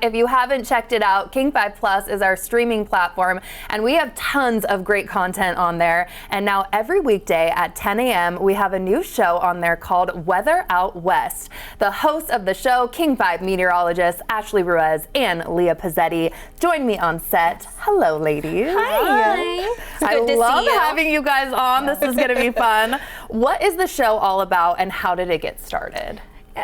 If you haven't checked it out, King 5 Plus is our streaming platform, and we have tons of great content on there. And now every weekday at 10 a.m., we have a new show on there called Weather Out West. The hosts of the show, King 5 meteorologists Ashley Ruiz and Leah Pezzetti, join me on set. Hello, ladies. Hi. I love having you guys on. This is going to be fun. What is the show all about, and how did it get started?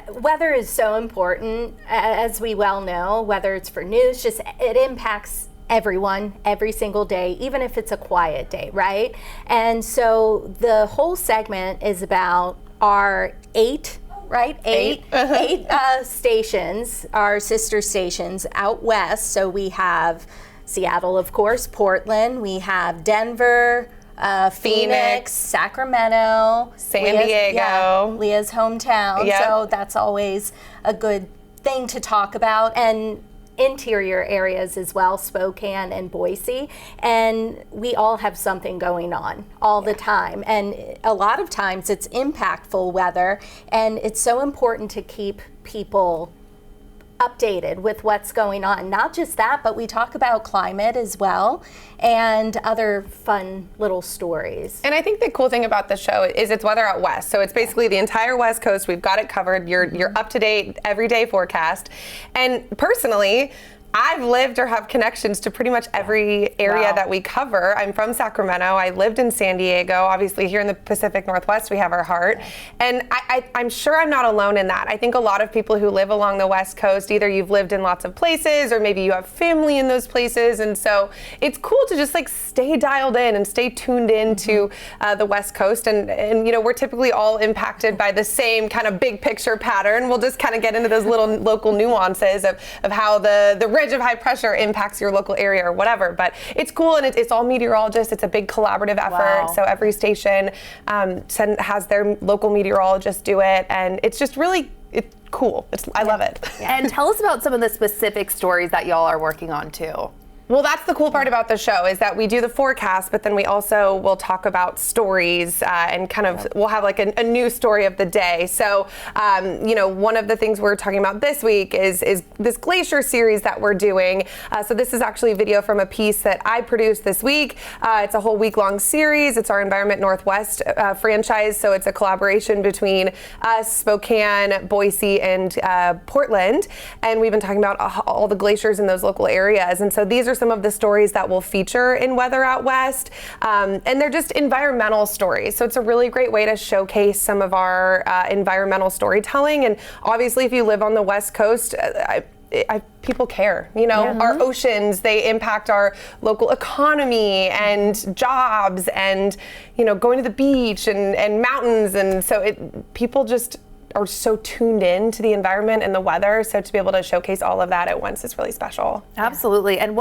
Weather is so important, as we well know, whether it's for news, just it impacts everyone every single day, even if it's a quiet day, right? And so the whole segment is about our eight stations, our sister stations out west. So we have Seattle, of course, Portland, we have Denver, Phoenix, Sacramento, San Diego. Leah's hometown. Yep. So that's always a good thing to talk about. And interior areas as well, Spokane and Boise. And we all have something going on all the time. And a lot of times it's impactful weather. And it's so important to keep people updated with what's going on. Not just that, but we talk about climate as well and other fun little stories. And I think the cool thing about the show is it's Weather Out West. So it's basically the entire West Coast. We've got it covered. You're up to date everyday forecast. And personally, I've lived or have connections to pretty much every area that we cover. I'm from Sacramento. I lived in San Diego. Obviously, here in the Pacific Northwest, we have our heart. And I'm sure I'm not alone in that. I think a lot of people who live along the West Coast, either you've lived in lots of places or maybe you have family in those places. And so it's cool to just like stay dialed in and stay tuned in to the West Coast. And you know, we're typically all impacted by the same kind of big picture pattern. We'll just kind of get into those little local nuances of how the ridge of high pressure impacts your local area or whatever, but it's cool, and it's all meteorologists. It's a big collaborative effort. So every station has their local meteorologists do it, and it's just really cool. I love it. And tell us about some of the specific stories that y'all are working on too. Well, that's the cool part about the show, is that we do the forecast, but then we also will talk about stories and kind of we'll have like a new story of the day. So, you know, one of the things we're talking about this week is this glacier series that we're doing. So this is actually a video from a piece that I produced this week. It's a whole week-long series. It's our Environment Northwest franchise. So it's a collaboration between us, Spokane, Boise, and Portland. And we've been talking about all the glaciers in those local areas. And so these are some of the stories that will feature in Weather Out West, and they're just environmental stories. So it's a really great way to showcase some of our environmental storytelling. And obviously, if you live on the West Coast, people care. You know, our oceans, they impact our local economy and jobs, and you know, going to the beach and mountains, and so people just are so tuned in to the environment and the weather. So to be able to showcase all of that at once is really special. Absolutely. And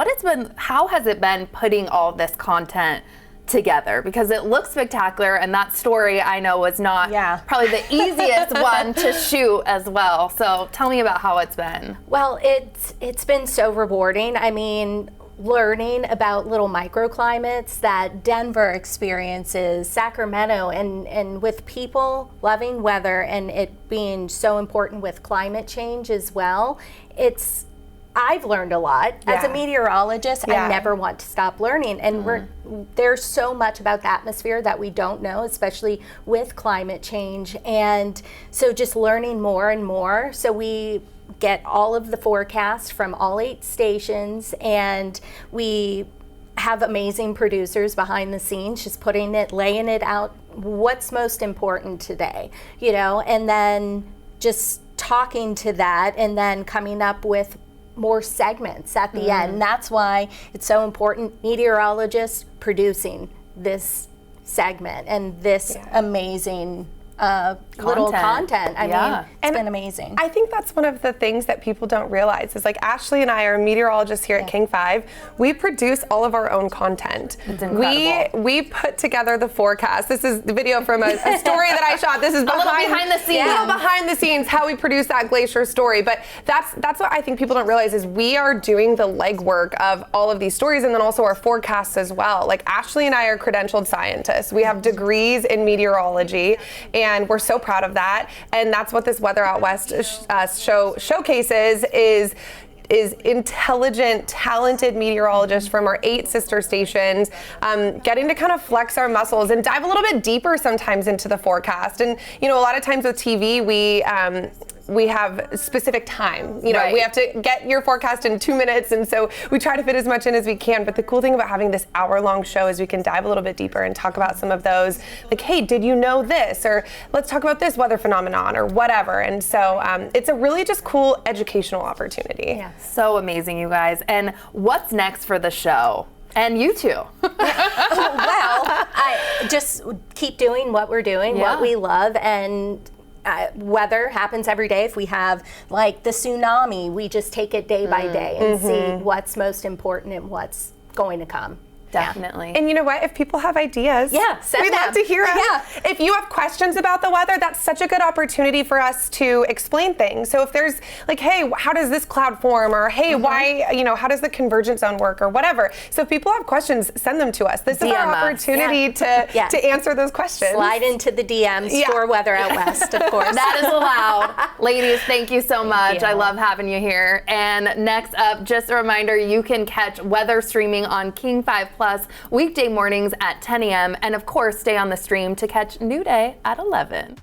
how has it been putting all this content together? Because it looks spectacular, and that story I know was not probably the easiest one to shoot as well. So tell me about how it's been. Well, it's been so rewarding. I mean, learning about little microclimates that Denver experiences, Sacramento, and with people loving weather and it being so important with climate change as well. I've learned a lot. As a meteorologist, I never want to stop learning. And there's so much about the atmosphere that we don't know, especially with climate change. And so just learning more and more. So we get all of the forecasts from all 8 stations, and we have amazing producers behind the scenes just laying it out, what's most important today, you know, and then just talking to that and then coming up with more segments at the end. That's why it's so important, meteorologists producing this segment and this amazing little content. I mean, it's been amazing. I think that's one of the things that people don't realize is, like, Ashley and I are meteorologists here at King 5. We produce all of our own content. It's incredible. We put together the forecast. This is the video from a story that I shot. This is behind the scenes. A little behind the scenes, how we produce that glacier story. But that's what I think people don't realize is we are doing the legwork of all of these stories, and then also our forecasts as well. Like, Ashley and I are credentialed scientists. We have degrees in meteorology, and we're so proud of that. And that's what this Weather Out West showcases is is intelligent, talented meteorologists from our 8 sister stations, getting to kind of flex our muscles and dive a little bit deeper sometimes into the forecast. And, you know, a lot of times with TV, we have specific time. You know, Right. we have to get your forecast in 2 minutes, and so we try to fit as much in as we can. But the cool thing about having this hour-long show is we can dive a little bit deeper and talk about some of those, like, hey, did you know this? Or let's talk about this weather phenomenon or whatever. And so it's a really just cool educational opportunity. Yeah. So amazing, you guys. And what's next for the show? And you too. Well, I just keep doing what we're doing, Yeah. what we love, and weather happens every day. If we have like the tsunami, we just take it day by day and see what's most important and what's going to come. Definitely. And you know what? If people have ideas, Yeah, send we'd love them. to hear them. Yeah. If you have questions about the weather, that's such a good opportunity for us to explain things. So if there's like, hey, how does this cloud form? Or hey, why, you know, how does the convergence zone work? Or whatever. So if people have questions, send them to us. This is DM our us. opportunity to answer those questions. Slide into the DMs Yeah. for Weather Out West, of course. That is allowed. Ladies, thank you so much. you. I love having you here. And next up, just a reminder, you can catch weather streaming on King 5 Plus weekday mornings at 10 a.m. And of course, stay on the stream to catch New Day at 11.